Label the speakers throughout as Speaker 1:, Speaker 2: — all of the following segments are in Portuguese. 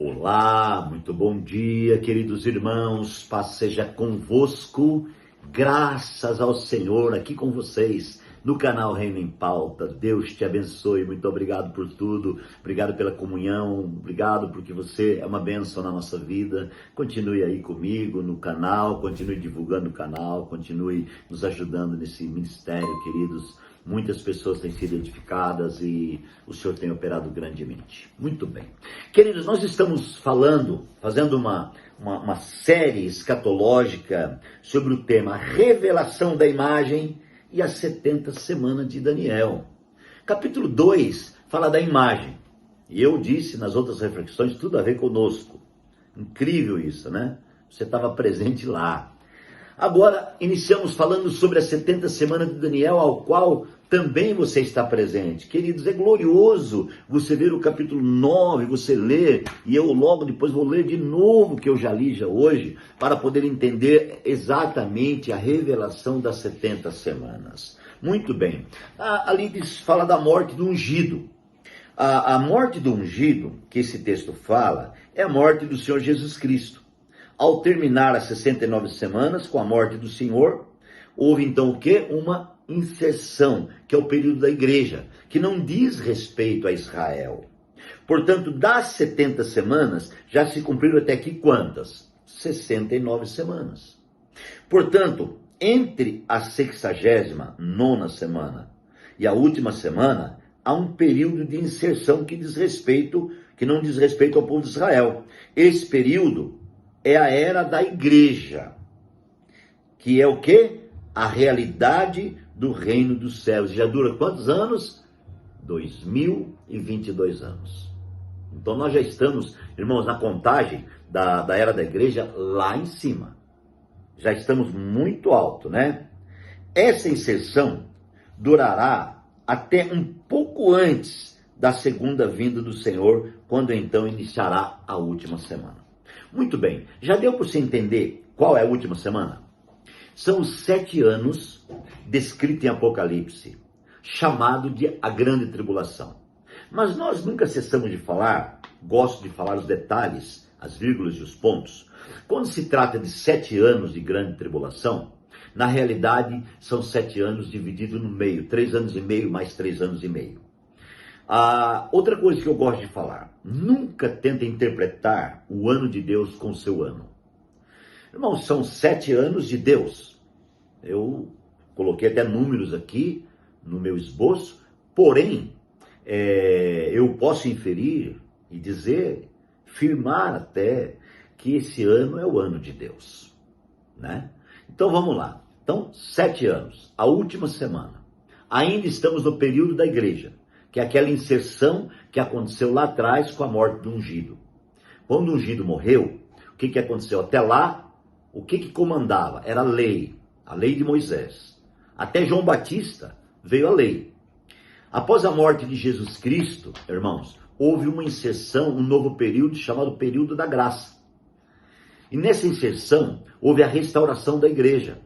Speaker 1: Olá, muito bom dia, queridos irmãos, paz seja convosco, graças ao Senhor, aqui com vocês, no canal Reino em Pauta. Deus te abençoe, muito obrigado por tudo, obrigado pela comunhão, obrigado porque você é uma bênção na nossa vida. Continue aí comigo no canal, continue divulgando o canal, continue nos ajudando nesse ministério, queridos. Muitas pessoas têm sido edificadas e o Senhor tem operado grandemente. Muito bem. Queridos, nós estamos fazendo uma série escatológica sobre o tema Revelação da Imagem e as 70 semanas de Daniel. Capítulo 2 fala da imagem. E eu disse nas outras reflexões, tudo a ver conosco. Incrível isso, né? Você estava presente lá. Agora, iniciamos falando sobre as 70 semanas de Daniel, ao qual também você está presente. Queridos, é glorioso você ver o capítulo 9, você ler, e eu logo depois vou ler de novo, que eu já li hoje, para poder entender exatamente a revelação das 70 semanas. Muito bem. Ali fala da morte do ungido. A morte do ungido, que esse texto fala, é a morte do Senhor Jesus Cristo. Ao terminar as 69 semanas com a morte do Senhor, houve então o quê? Uma inserção, que é o período da igreja, que não diz respeito a Israel. Portanto, das 70 semanas, já se cumpriram até aqui quantas? 69 semanas. Portanto, entre a 69ª semana e a última semana, há um período de inserção que não diz respeito ao povo de Israel. Esse período é a era da igreja, que é o quê? A realidade do reino dos céus. Já dura quantos anos? 2022 anos. Então nós já estamos, irmãos, na contagem da era da igreja lá em cima. Já estamos muito alto, né? Essa inserção durará até um pouco antes da segunda vinda do Senhor, quando então iniciará a última semana. Muito bem, já deu para você entender qual é a última semana? São os 7 anos descritos em Apocalipse, chamado de a grande tribulação. Mas nós nunca cessamos de falar, gosto de falar os detalhes, as vírgulas e os pontos. Quando se trata de 7 anos de grande tribulação, na realidade são 7 anos divididos no meio, 3 anos e meio mais 3 anos e meio. Outra coisa que eu gosto de falar, nunca tenta interpretar o ano de Deus com o seu ano. Irmãos, são 7 anos de Deus. Eu coloquei até números aqui no meu esboço, porém, eu posso inferir e dizer, firmar até, que esse ano é o ano de Deus, né? Então vamos lá. Então, 7 anos, a última semana. Ainda estamos no período da igreja, que é aquela inserção que aconteceu lá atrás com a morte do ungido. Quando o ungido morreu, o que aconteceu? Até lá, o que comandava? Era a lei de Moisés. Até João Batista veio a lei. Após a morte de Jesus Cristo, irmãos, houve uma inserção, um novo período chamado período da graça. E nessa inserção, houve a restauração da igreja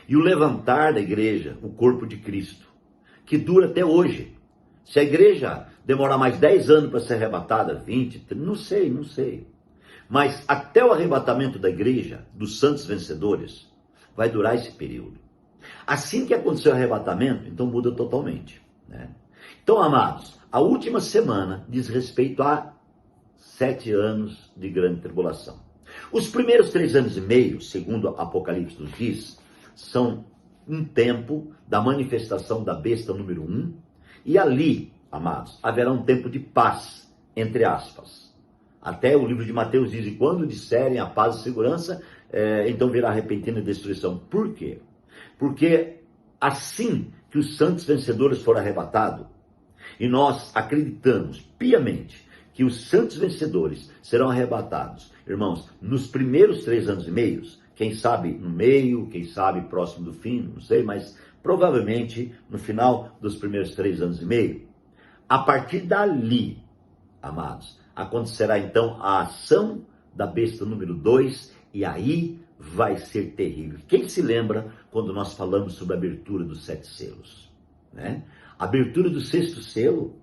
Speaker 1: e o levantar da igreja, o corpo de Cristo, que dura até hoje. Se a igreja demorar mais 10 anos para ser arrebatada, 20, não sei. Mas até o arrebatamento da igreja, dos santos vencedores, vai durar esse período. Assim que acontecer o arrebatamento, então muda totalmente, né? Então, amados, a última semana diz respeito a 7 anos de grande tribulação. Os primeiros 3 anos e meio, segundo Apocalipse nos diz, são um tempo da manifestação da besta número 1, e ali, amados, haverá um tempo de paz, entre aspas. Até o livro de Mateus diz, e quando disserem a paz e segurança, então virá repentina destruição. Por quê? Porque assim que os santos vencedores forem arrebatados, e nós acreditamos piamente que os santos vencedores serão arrebatados, irmãos, nos primeiros 3 anos e meio, quem sabe no meio, quem sabe próximo do fim, não sei, mas provavelmente no final dos primeiros 3 anos e meio. A partir dali, amados, acontecerá então a ação da besta número 2, e aí vai ser terrível. Quem se lembra quando nós falamos sobre a abertura dos 7 selos, né? A abertura do 6º selo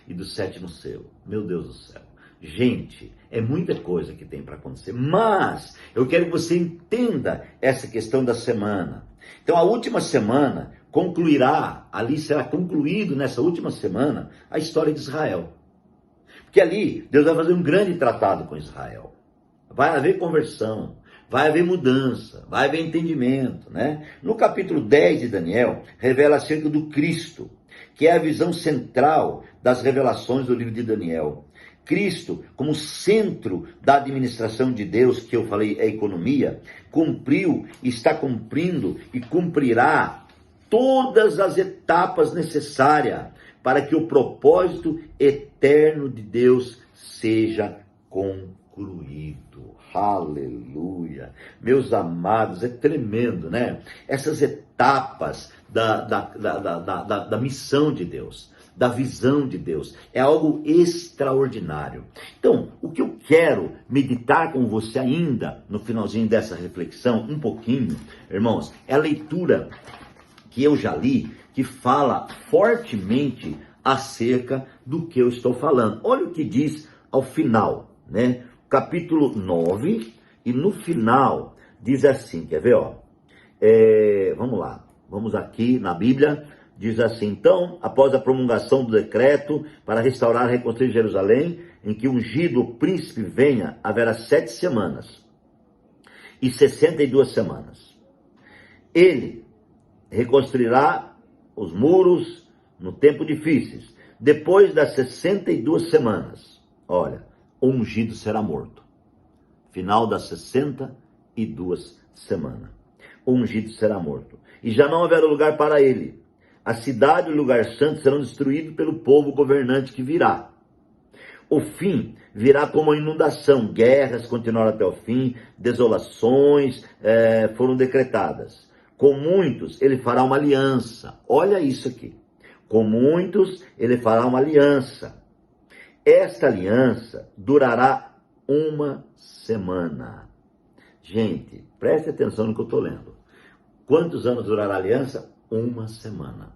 Speaker 1: e do 7º selo. Meu Deus do céu. Gente, é muita coisa que tem para acontecer, mas eu quero que você entenda essa questão da semana. Então a última semana concluirá, ali será concluído nessa última semana, a história de Israel. Porque ali Deus vai fazer um grande tratado com Israel. Vai haver conversão, vai haver mudança, vai haver entendimento, né? No capítulo 10 de Daniel, revela acerca do Cristo, que é a visão central das revelações do livro de Daniel. Cristo, como centro da administração de Deus, que eu falei é a economia, cumpriu, está cumprindo e cumprirá todas as etapas necessárias para que o propósito eterno de Deus seja concluído. Aleluia! Meus amados, é tremendo, né? Essas etapas da missão de Deus, da visão de Deus, é algo extraordinário. Então, o que eu quero meditar com você ainda, no finalzinho dessa reflexão, um pouquinho, irmãos, é a leitura que eu já li, que fala fortemente acerca do que eu estou falando. Olha o que diz ao final, né? Capítulo 9, e no final diz assim, quer ver, ó? Vamos lá, vamos aqui na Bíblia, diz assim: então, após a promulgação do decreto para restaurar e reconstruir Jerusalém, em que ungido o príncipe venha, haverá 7 semanas e 62 semanas. Ele reconstruirá os muros no tempo difíceis. Depois das 62 semanas, olha, o ungido será morto. Final das 62 semanas. O ungido será morto. E já não haverá lugar para ele. A cidade e o lugar santo serão destruídos pelo povo governante que virá. O fim virá como uma inundação. Guerras continuarão até o fim. Desolações foram decretadas. Com muitos ele fará uma aliança. Olha isso aqui. Com muitos ele fará uma aliança. Esta aliança durará 1 semana. Gente, preste atenção no que eu estou lendo. Quantos anos durará a aliança? 1 semana.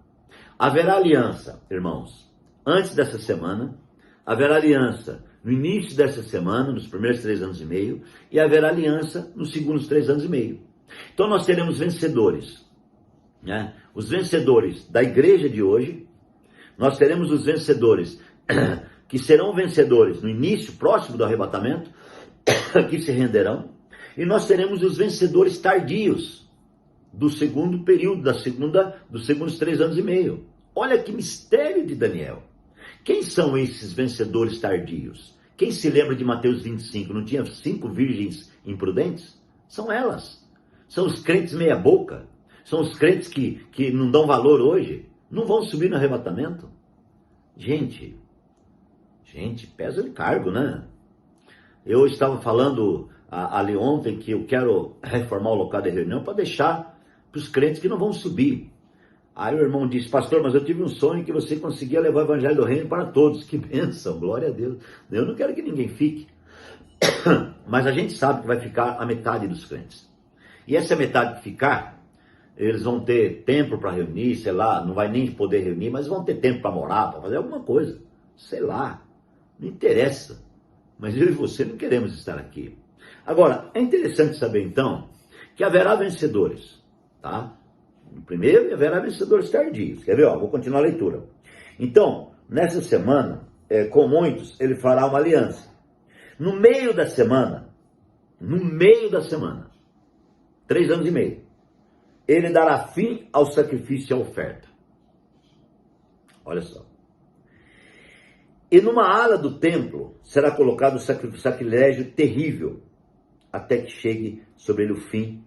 Speaker 1: Haverá aliança, irmãos, antes dessa semana. Haverá aliança no início dessa semana, nos primeiros 3 anos e meio. E haverá aliança nos segundos 3 anos e meio. Então nós teremos vencedores, né? Os vencedores da igreja de hoje. Nós teremos os vencedores que serão vencedores no início, próximo do arrebatamento, que se renderão. E nós teremos os vencedores tardios, do segundo período, dos segundos 3 anos e meio. Olha que mistério de Daniel. Quem são esses vencedores tardios? Quem se lembra de Mateus 25? Não tinha 5 virgens imprudentes? São elas. São os crentes meia boca. São os crentes que não dão valor hoje. Não vão subir no arrebatamento. Gente, pesa de cargo, né? Eu estava falando ali ontem que eu quero reformar o local de reunião para deixar para os crentes que não vão subir. Aí o irmão disse: pastor, mas eu tive um sonho que você conseguia levar o evangelho do reino para todos. Que bênção, glória a Deus. Eu não quero que ninguém fique. Mas a gente sabe que vai ficar a metade dos crentes. E essa metade que ficar, eles vão ter tempo para reunir, sei lá, não vai nem poder reunir, mas vão ter tempo para morar, para fazer alguma coisa. Sei lá, não interessa. Mas eu e você não queremos estar aqui. Agora, é interessante saber então que haverá vencedores, tá? Primeiro, haverá vencedores tardios. Quer ver? Ó, vou continuar a leitura. Então, nessa semana, com muitos, ele fará uma aliança. No meio da semana, 3 anos e meio, ele dará fim ao sacrifício e à oferta. Olha só. E numa ala do templo será colocado o sacrilégio terrível, até que chegue sobre ele o fim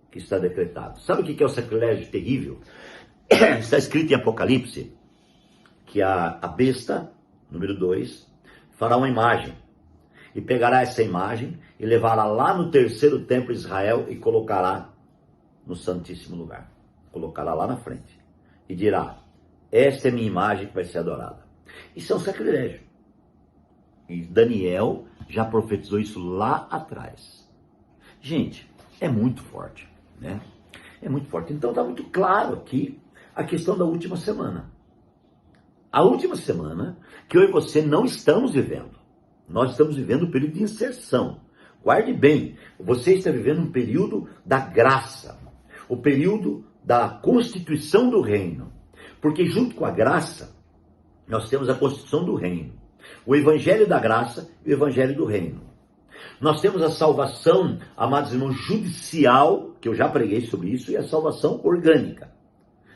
Speaker 1: que está decretado. Sabe o que é o sacrilégio terrível? Está escrito em Apocalipse que a besta, número 2, fará uma imagem. E pegará essa imagem e levará lá no terceiro templo de Israel e colocará no santíssimo lugar. Colocará lá na frente. E dirá: esta é minha imagem que vai ser adorada. Isso é um sacrilégio. E Daniel já profetizou isso lá atrás. Gente, é muito forte, né? É muito forte. Então está muito claro aqui a questão da última semana. A última semana que eu e você não estamos vivendo. Nós estamos vivendo um período de inserção. Guarde bem, você está vivendo um período da graça, o período da constituição do reino. Porque junto com a graça, nós temos a constituição do reino. O evangelho da graça e o evangelho do reino. Nós temos a salvação, amados irmãos, judicial, que eu já preguei sobre isso, e a salvação orgânica.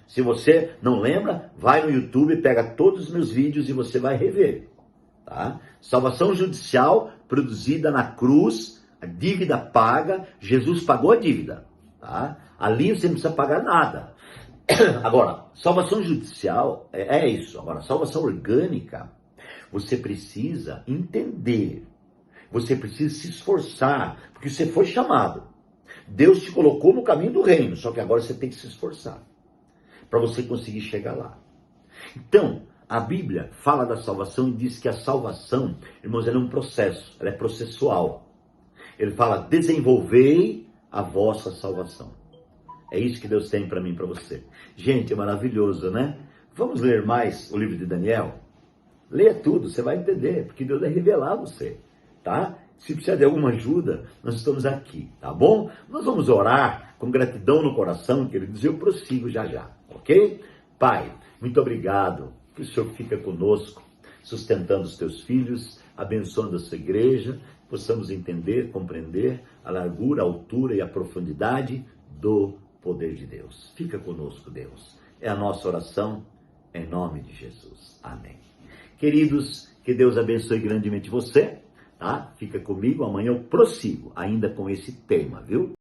Speaker 1: Se você não lembra, vai no YouTube, pega todos os meus vídeos e você vai rever. Tá? Salvação judicial produzida na cruz, a dívida paga, Jesus pagou a dívida. Tá? Ali você não precisa pagar nada. Agora, salvação judicial é isso. Agora, salvação orgânica, você precisa entender. Você precisa se esforçar, porque você foi chamado. Deus te colocou no caminho do reino, só que agora você tem que se esforçar para você conseguir chegar lá. Então, a Bíblia fala da salvação e diz que a salvação, irmãos, ela é um processo, ela é processual. Ele fala, desenvolvei a vossa salvação. É isso que Deus tem para mim e para você. Gente, é maravilhoso, né? Vamos ler mais o livro de Daniel? Leia tudo, você vai entender, porque Deus vai revelar a você, tá? Se precisar de alguma ajuda, nós estamos aqui, tá bom? Nós vamos orar com gratidão no coração, queridos, e eu prossigo já já, ok? Pai, muito obrigado, que o Senhor fica conosco, sustentando os teus filhos, abençoando a sua igreja, possamos entender, compreender a largura, a altura e a profundidade do poder de Deus. Fica conosco, Deus. É a nossa oração, em nome de Jesus. Amém. Queridos, que Deus abençoe grandemente você, tá? Fica comigo, amanhã eu prossigo ainda com esse tema, viu?